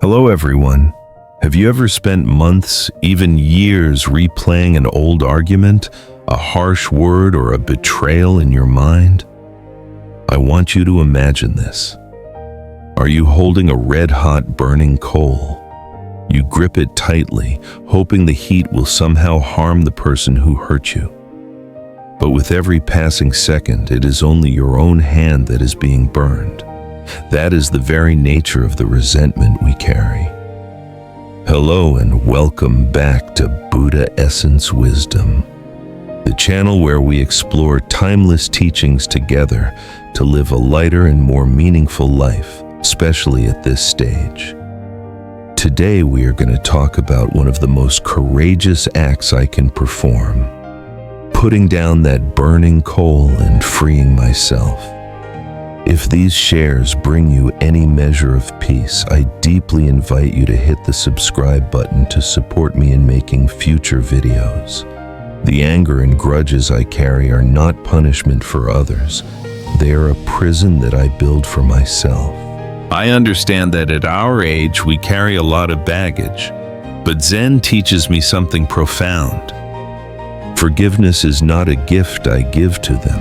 Hello everyone. Have you ever spent months, even years, replaying an old argument, a harsh word, or a betrayal in your mind? I want you to imagine this. Are you holding a red-hot burning coal? You grip it tightly, hoping the heat will somehow harm the person who hurt you. But with every passing second, it is only your own hand that is being burned. That is the very nature of the resentment we carry. Hello and welcome back to Buddha Essence Wisdom, the channel where we explore timeless teachings together to live a lighter and more meaningful life, especially at this stage. Today we are going to talk about one of the most courageous acts I can perform, putting down that burning coal and freeing myself. If these shares bring you any measure of peace, I deeply invite you to hit the subscribe button to support me in making future videos. The anger and grudges I carry are not punishment for others. They are a prison that I build for myself. I understand that at our age we carry a lot of baggage, but Zen teaches me something profound. Forgiveness is not a gift I give to them.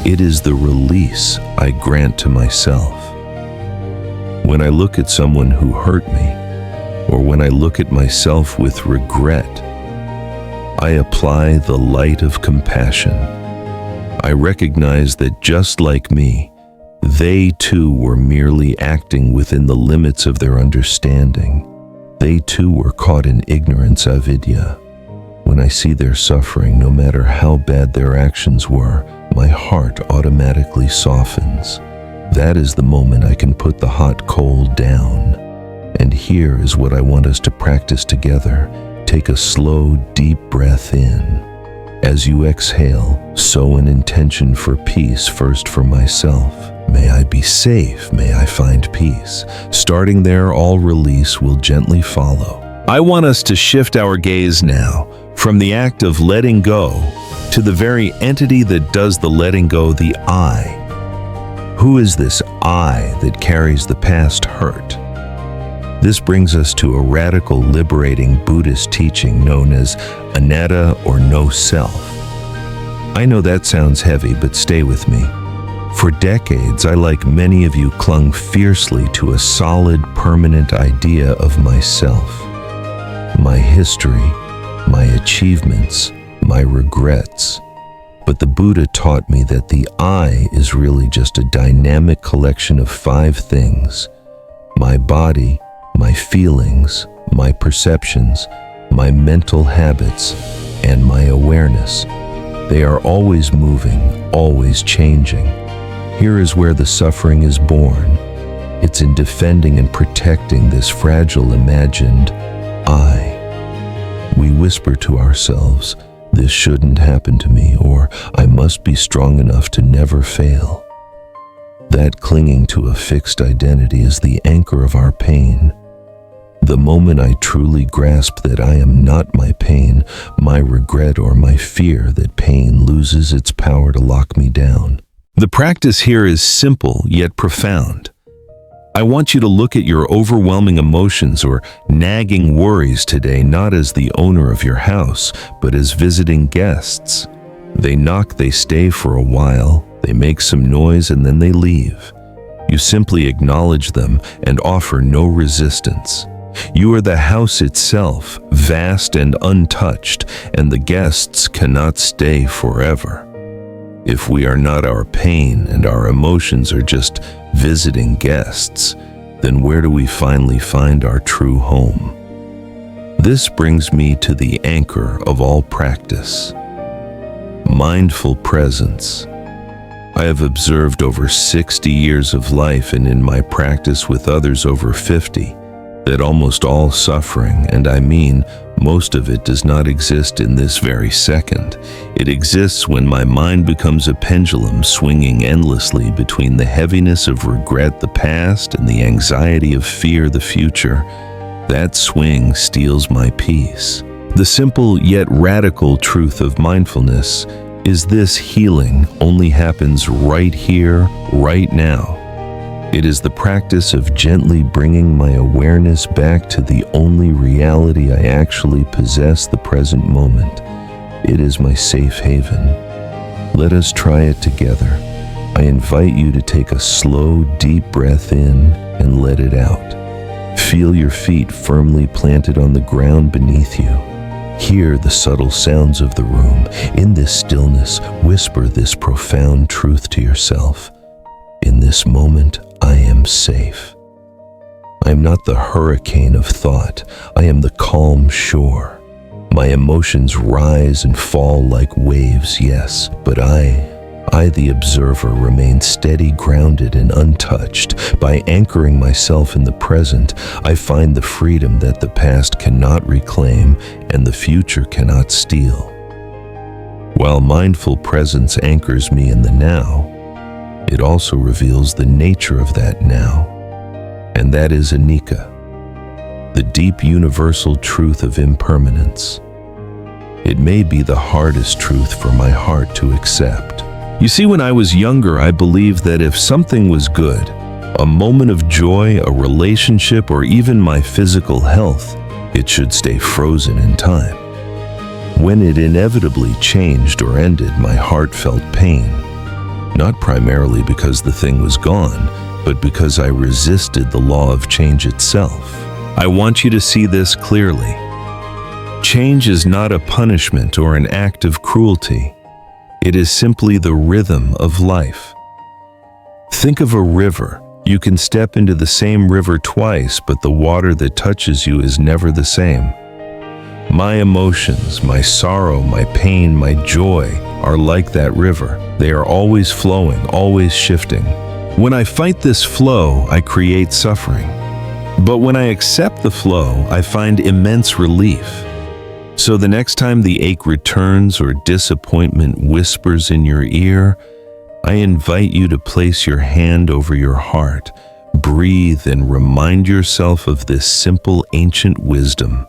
It is the release I grant to myself. When I look at someone who hurt me, or when I look at myself with regret, I apply the light of compassion. I recognize that just like me, they too were merely acting within the limits of their understanding. They too were caught in ignorance avidya. When I see their suffering, no matter how bad their actions were, my heart automatically softens. That is the moment I can put the hot coal down. And here is what I want us to practice together. Take a slow, deep breath in. As you exhale, sow an intention for peace, first for myself. May I be safe, may I find peace. Starting there, all release will gently follow. I want us to shift our gaze now from the act of letting go to the very entity that does the letting go, the I. Who is this I that carries the past hurt? This brings us to a radical, liberating Buddhist teaching known as anatta, or no self. I know that sounds heavy, but stay with me. For decades, I, like many of you, clung fiercely to a solid, permanent idea of myself. My history, my achievements, my regrets. But the Buddha taught me that the I is really just a dynamic collection of 5 things: my body, my feelings, my perceptions, my mental habits, and my awareness. They are always moving, always changing. Here is where the suffering is born. It's in defending and protecting this fragile, imagined I. We whisper to ourselves, "This shouldn't happen to me," or "I must be strong enough to never fail." That clinging to a fixed identity is the anchor of our pain. The moment I truly grasp that I am not my pain, my regret, or my fear, that pain loses its power to lock me down. The practice here is simple yet profound. I want you to look at your overwhelming emotions or nagging worries today not as the owner of your house, but as visiting guests. They knock, they stay for a while, they make some noise, and then they leave. You simply acknowledge them and offer no resistance. You are the house itself, vast and untouched, and the guests cannot stay forever. If we are not our pain and our emotions are just visiting guests, then where do we finally find our true home? This brings me to the anchor of all practice: mindful presence. I have observed over 60 years of life, and in my practice with others over 50, that almost all suffering, and I mean most of it, does not exist in this very second. It exists when my mind becomes a pendulum swinging endlessly between the heaviness of regret, the past, and the anxiety of fear, the future. That swing steals my peace. The simple yet radical truth of mindfulness is this: healing only happens right here, right now. It is the practice of gently bringing my awareness back to the only reality I actually possess, the present moment. It is my safe haven. Let us try it together. I invite you to take a slow, deep breath in and let it out. Feel your feet firmly planted on the ground beneath you. Hear the subtle sounds of the room. In this stillness, whisper this profound truth to yourself. In this moment, I am safe. I am not the hurricane of thought. I am the calm shore. My emotions rise and fall like waves, yes, but I, the observer, remain steady, grounded, and untouched. By anchoring myself in the present, I find the freedom that the past cannot reclaim and the future cannot steal. While mindful presence anchors me in the now, it also reveals the nature of that now, and that is anicca, the deep universal truth of impermanence. It may be the hardest truth for my heart to accept. You see, when I was younger, I believed that if something was good, a moment of joy, a relationship, or even my physical health, it should stay frozen in time. When it inevitably changed or ended, my heart felt pain. Not primarily because the thing was gone, but because I resisted the law of change itself. I want you to see this clearly. Change is not a punishment or an act of cruelty. It is simply the rhythm of life. Think of a river. You can step into the same river twice, but the water that touches you is never the same. My emotions, my sorrow, my pain, my joy are like that river. They are always flowing, always shifting. When I fight this flow, I create suffering. But when I accept the flow, I find immense relief. So the next time the ache returns or disappointment whispers in your ear, I invite you to place your hand over your heart, breathe, and remind yourself of this simple ancient wisdom.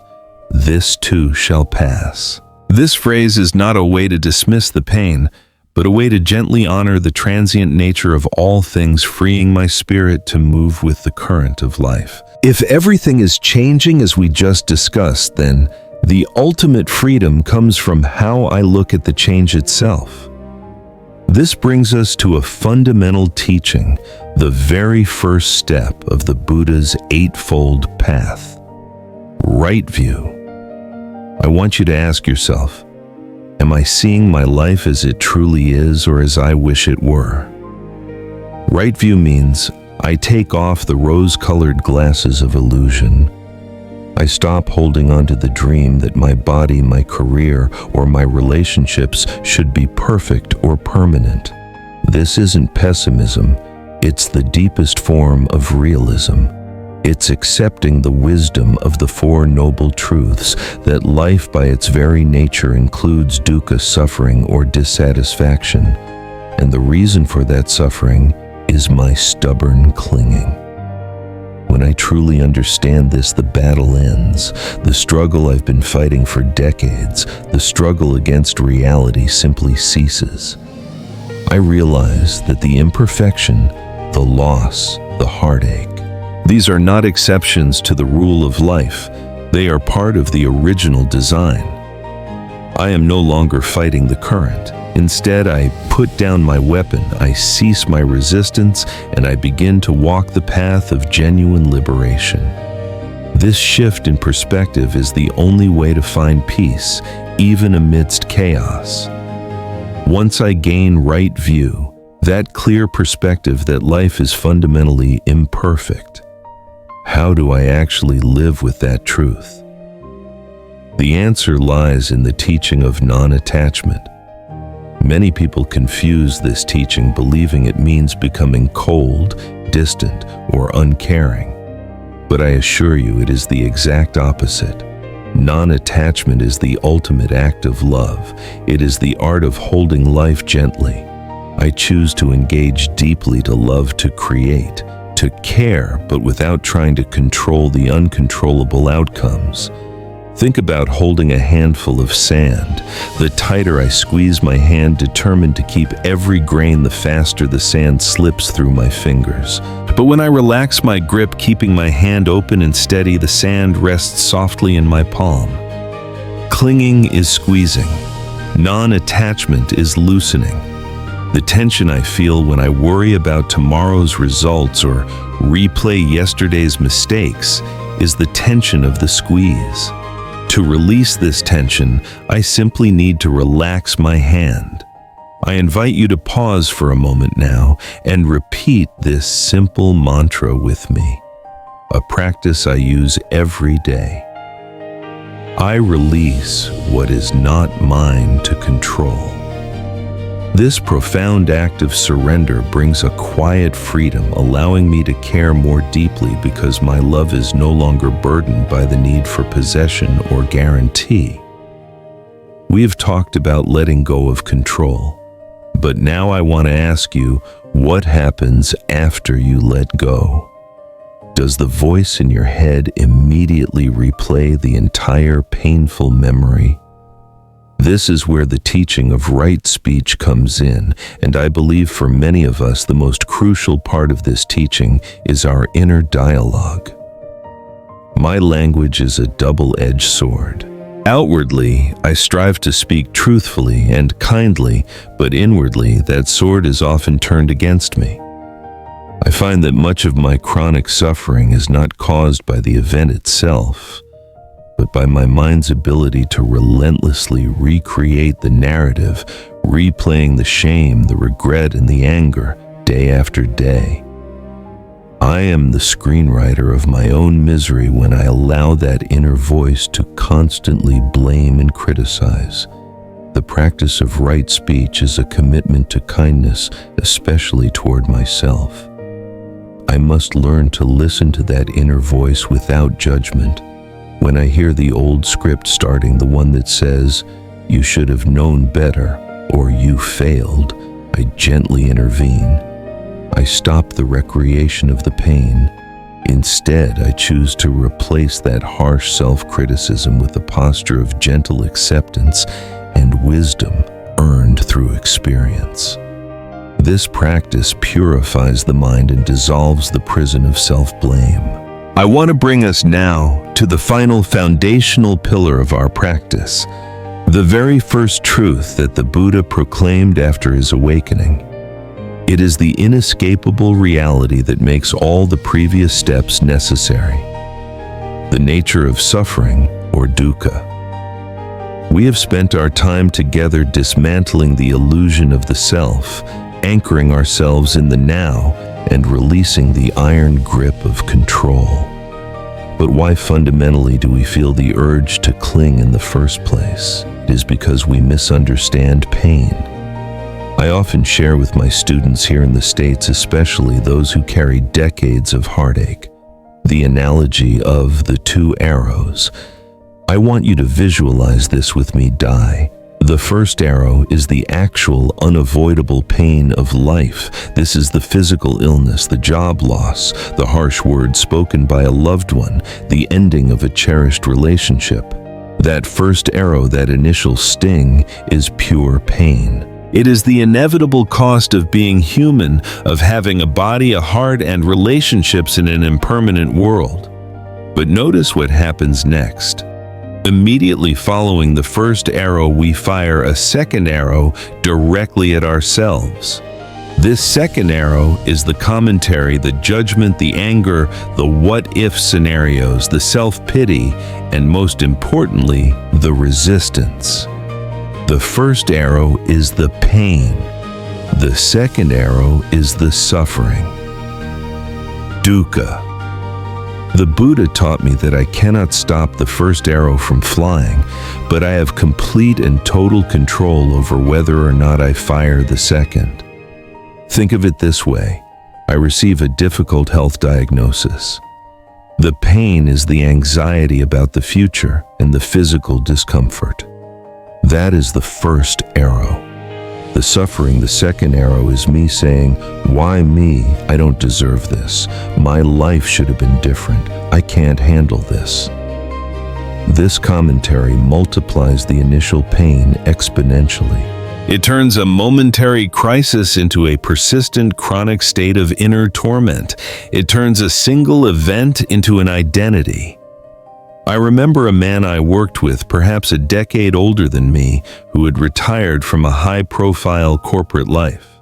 This too shall pass. This phrase is not a way to dismiss the pain, but a way to gently honor the transient nature of all things, freeing my spirit to move with the current of life. If everything is changing as we just discussed, then the ultimate freedom comes from how I look at the change itself. This brings us to a fundamental teaching, the very first step of the Buddha's eightfold path: right view. I want you to ask yourself, am I seeing my life as it truly is or as I wish it were? Right view means I take off the rose-colored glasses of illusion. I stop holding on to the dream that my body, my career, or my relationships should be perfect or permanent. This isn't pessimism, it's the deepest form of realism. It's accepting the wisdom of the Four Noble Truths, that life by its very nature includes dukkha, suffering or dissatisfaction, and the reason for that suffering is my stubborn clinging. When I truly understand this, the battle ends. The struggle I've been fighting for decades, the struggle against reality, simply ceases. I realize that the imperfection, the loss, the heartache, these are not exceptions to the rule of life. They are part of the original design. I am no longer fighting the current. Instead, I put down my weapon, I cease my resistance, and I begin to walk the path of genuine liberation. This shift in perspective is the only way to find peace, even amidst chaos. Once I gain right view, that clear perspective that life is fundamentally imperfect, how do I actually live with that truth? The answer lies in the teaching of non-attachment. Many people confuse this teaching, believing it means becoming cold, distant, or uncaring. But I assure you it is the exact opposite. Non-attachment is the ultimate act of love. It is the art of holding life gently. I choose to engage deeply, to love, to create, to care, but without trying to control the uncontrollable outcomes. Think about holding a handful of sand. The tighter I squeeze my hand, determined to keep every grain, the faster the sand slips through my fingers. But when I relax my grip, keeping my hand open and steady, the sand rests softly in my palm. Clinging is squeezing. Non-attachment is loosening. The tension I feel when I worry about tomorrow's results or replay yesterday's mistakes is the tension of the squeeze. To release this tension, I simply need to relax my hand. I invite you to pause for a moment now and repeat this simple mantra with me, a practice I use every day. I release what is not mine to control. This profound act of surrender brings a quiet freedom, allowing me to care more deeply because my love is no longer burdened by the need for possession or guarantee. We have talked about letting go of control, but now I want to ask you, what happens after you let go? Does the voice in your head immediately replay the entire painful memory? This is where the teaching of right speech comes in, and I believe for many of us the most crucial part of this teaching is our inner dialogue. My language is a double-edged sword. Outwardly, I strive to speak truthfully and kindly, but inwardly, that sword is often turned against me. I find that much of my chronic suffering is not caused by the event itself, but by my mind's ability to relentlessly recreate the narrative, replaying the shame, the regret, and the anger day after day. I am the screenwriter of my own misery when I allow that inner voice to constantly blame and criticize. The practice of right speech is a commitment to kindness, especially toward myself. I must learn to listen to that inner voice without judgment. When I hear the old script starting, the one that says, "You should have known better," or "You failed," I gently intervene. I stop the recreation of the pain. Instead, I choose to replace that harsh self-criticism with a posture of gentle acceptance and wisdom earned through experience. This practice purifies the mind and dissolves the prison of self-blame. I want to bring us now to the final foundational pillar of our practice, the very first truth that the Buddha proclaimed after his awakening. It is the inescapable reality that makes all the previous steps necessary. The nature of suffering, or dukkha. We have spent our time together dismantling the illusion of the self, anchoring ourselves in the now, and releasing the iron grip of control. But why fundamentally do we feel the urge to cling in the first place? It is because we misunderstand pain. I often share with my students here in the States, especially those who carry decades of heartache, the analogy of the two arrows. I want you to visualize this with me. The first arrow is the actual, unavoidable pain of life. This is the physical illness, the job loss, the harsh words spoken by a loved one, the ending of a cherished relationship. That first arrow, that initial sting, is pure pain. It is the inevitable cost of being human, of having a body, a heart, and relationships in an impermanent world. But notice what happens next. Immediately following the first arrow, we fire a second arrow directly at ourselves. This second arrow is the commentary, the judgment, the anger, the what-if scenarios, the self-pity, and most importantly, the resistance. The first arrow is the pain. The second arrow is the suffering. Dukkha. The Buddha taught me that I cannot stop the first arrow from flying, but I have complete and total control over whether or not I fire the second. Think of it this way. I receive a difficult health diagnosis. The pain is the anxiety about the future and the physical discomfort. That is the first arrow. The suffering, the second arrow, is me saying, "Why me? I don't deserve this. My life should have been different. I can't handle this." This commentary multiplies the initial pain exponentially. It turns a momentary crisis into a persistent chronic state of inner torment. It turns a single event into an identity. I remember a man I worked with, perhaps a decade older than me, who had retired from a high-profile corporate life.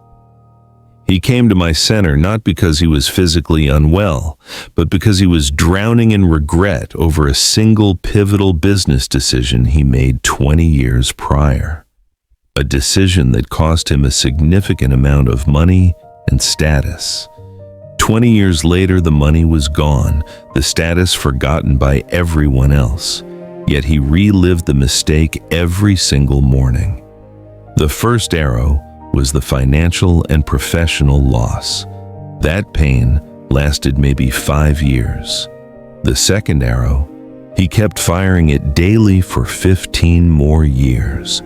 He came to my center not because he was physically unwell, but because he was drowning in regret over a single pivotal business decision he made 20 years prior. A decision that cost him a significant amount of money and status. 20 years later, the money was gone, the status forgotten by everyone else. Yet he relived the mistake every single morning. The first arrow was the financial and professional loss. That pain lasted maybe 5 years. The second arrow, he kept firing it daily for 15 more years.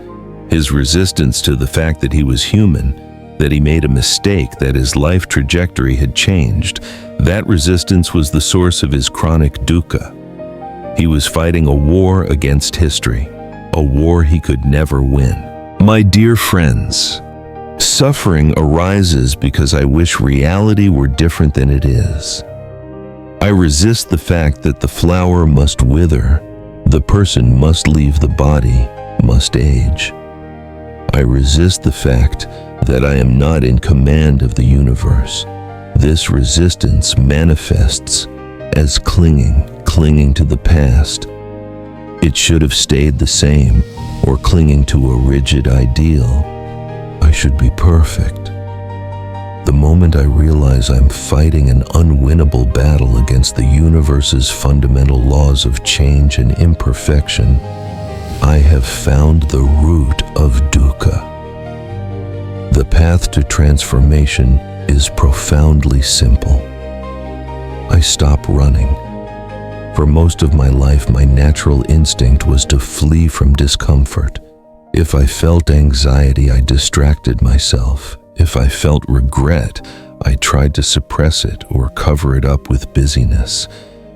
His resistance to the fact that he was human, that he made a mistake, that his life trajectory had changed, that resistance was the source of his chronic dukkha. He was fighting a war against history, a war he could never win. My dear friends, suffering arises because I wish reality were different than it is. I resist the fact that the flower must wither, the person must leave the body, must age. I resist the fact that I am not in command of the universe. This resistance manifests as clinging to the past. It should have stayed the same, or clinging to a rigid ideal. I should be perfect. The moment I realize I'm fighting an unwinnable battle against the universe's fundamental laws of change and imperfection, I have found the root of dukkha. The path to transformation is profoundly simple. I stop running. For most of my life, my natural instinct was to flee from discomfort. If I felt anxiety, I distracted myself. If I felt regret, I tried to suppress it or cover it up with busyness.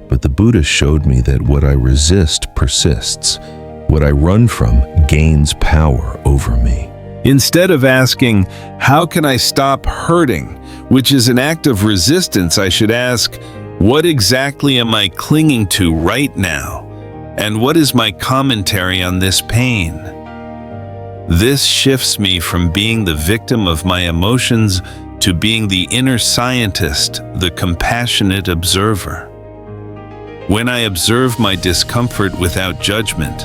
But the Buddha showed me that what I resist persists. What I run from gains power over me. Instead of asking, how can I stop hurting, which is an act of resistance, I should ask, what exactly am I clinging to right now? And what is my commentary on this pain? This shifts me from being the victim of my emotions to being the inner scientist, the compassionate observer. When I observe my discomfort without judgment,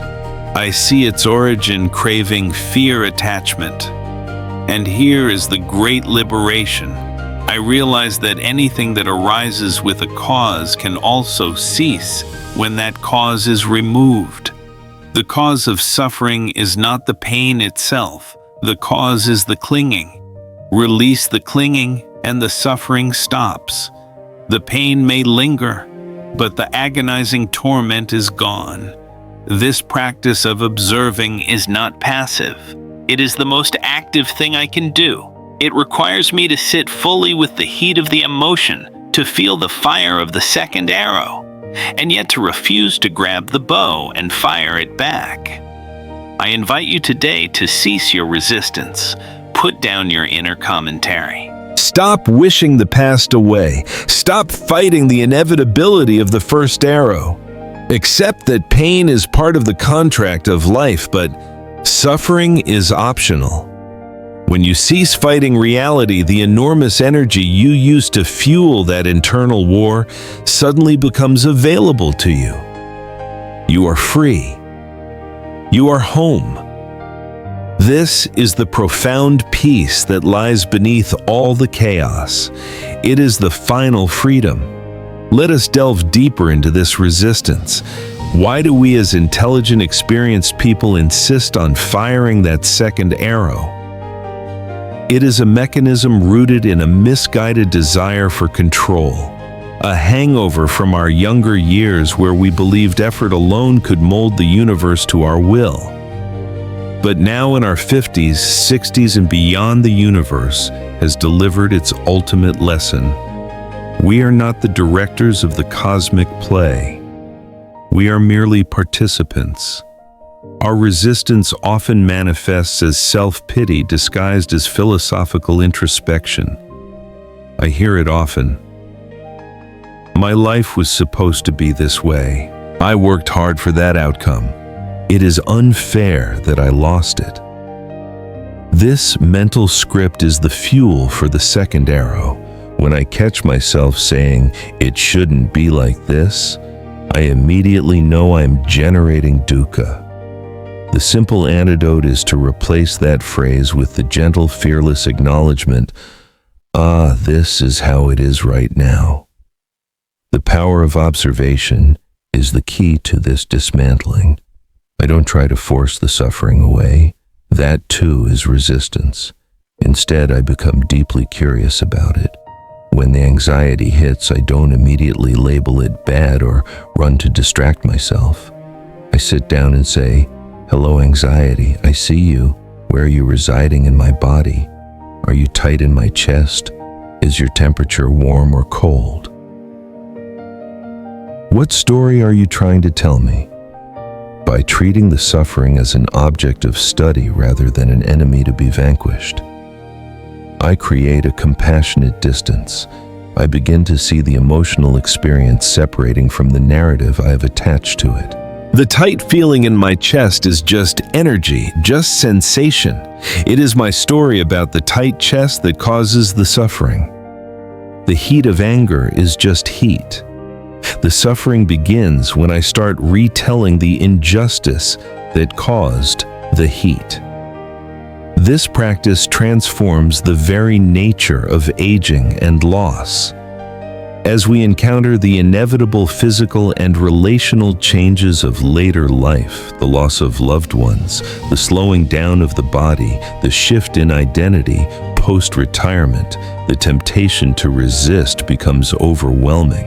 I see its origin craving fear attachment. And here is the great liberation. I realize that anything that arises with a cause can also cease when that cause is removed. The cause of suffering is not the pain itself. The cause is the clinging. Release the clinging and the suffering stops. The pain may linger, but the agonizing torment is gone. This practice of observing is not passive. It is the most active thing I can do. It requires me to sit fully with the heat of the emotion, to feel the fire of the second arrow, and yet to refuse to grab the bow and fire it back. I invite you today to cease your resistance. Put down your inner commentary. Stop wishing the past away. Stop fighting the inevitability of the first arrow. Accept that pain is part of the contract of life, but suffering is optional. When you cease fighting reality, the enormous energy you used to fuel that internal war suddenly becomes available to you. You are free. You are home. This is the profound peace that lies beneath all the chaos. It is the final freedom. Let us delve deeper into this resistance. Why do we as intelligent, experienced people insist on firing that second arrow? It is a mechanism rooted in a misguided desire for control, a hangover from our younger years where we believed effort alone could mold the universe to our will. But now in our 50s, 60s, and beyond, the universe has delivered its ultimate lesson. We are not the directors of the cosmic play. We are merely participants. Our resistance often manifests as self-pity disguised as philosophical introspection. I hear it often. My life was supposed to be this way. I worked hard for that outcome. It is unfair that I lost it. This mental script is the fuel for the second arrow. When I catch myself saying, "It shouldn't be like this," I immediately know I'm generating dukkha. The simple antidote is to replace that phrase with the gentle, fearless acknowledgement, this is how it is right now. The power of observation is the key to this dismantling. I don't try to force the suffering away. That too is resistance. Instead, I become deeply curious about it. When the anxiety hits, I don't immediately label it bad or run to distract myself. I sit down and say, "Hello, anxiety, I see you. Where are you residing in my body? Are you tight in my chest? Is your temperature warm or cold? What story are you trying to tell me?" By treating the suffering as an object of study rather than an enemy to be vanquished, I create a compassionate distance. I begin to see the emotional experience separating from the narrative I have attached to it. The tight feeling in my chest is just energy, just sensation. It is my story about the tight chest that causes the suffering. The heat of anger is just heat. The suffering begins when I start retelling the injustice that caused the heat. This practice transforms the very nature of aging and loss. As we encounter the inevitable physical and relational changes of later life, the loss of loved ones, the slowing down of the body, the shift in identity post-retirement, the temptation to resist becomes overwhelming.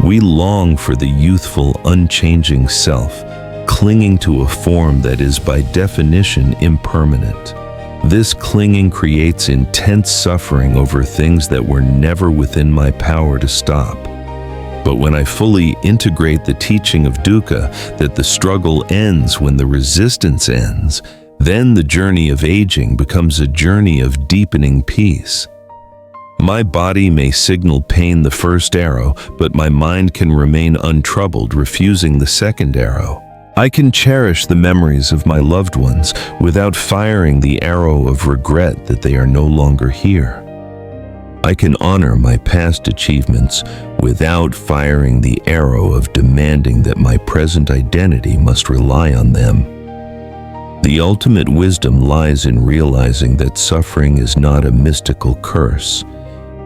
We long for the youthful, unchanging self, clinging to a form that is by definition impermanent. This clinging creates intense suffering over things that were never within my power to stop. But when I fully integrate the teaching of dukkha, that the struggle ends when the resistance ends, then the journey of aging becomes a journey of deepening peace. My body may signal pain the first arrow, but my mind can remain untroubled, refusing the second arrow. I can cherish the memories of my loved ones without firing the arrow of regret that they are no longer here. I can honor my past achievements without firing the arrow of demanding that my present identity must rely on them. The ultimate wisdom lies in realizing that suffering is not a mystical curse.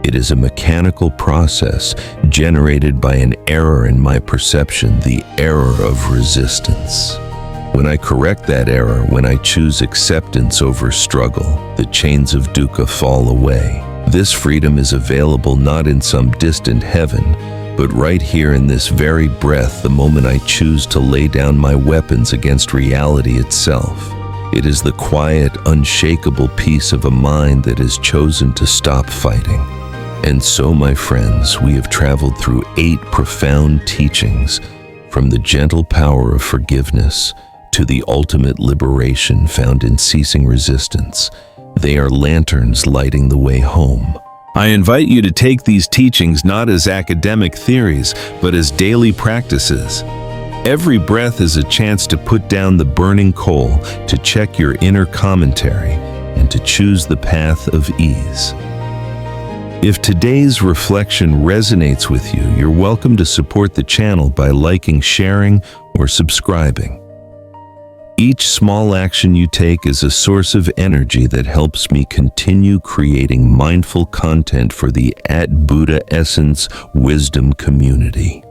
It is a mechanical process generated by an error in my perception, the error of resistance. When I correct that error, when I choose acceptance over struggle, the chains of dukkha fall away. This freedom is available not in some distant heaven, but right here in this very breath, the moment I choose to lay down my weapons against reality itself. It is the quiet, unshakable peace of a mind that has chosen to stop fighting. And so, my friends, we have traveled through 8 profound teachings, from the gentle power of forgiveness to the ultimate liberation found in ceasing resistance. They are lanterns lighting the way home. I invite you to take these teachings not as academic theories, but as daily practices. Every breath is a chance to put down the burning coal, to check your inner commentary, and to choose the path of ease. If today's reflection resonates with you, you're welcome to support the channel by liking, sharing, or subscribing. Each small action you take is a source of energy that helps me continue creating mindful content for the @Buddha Essence Wisdom community.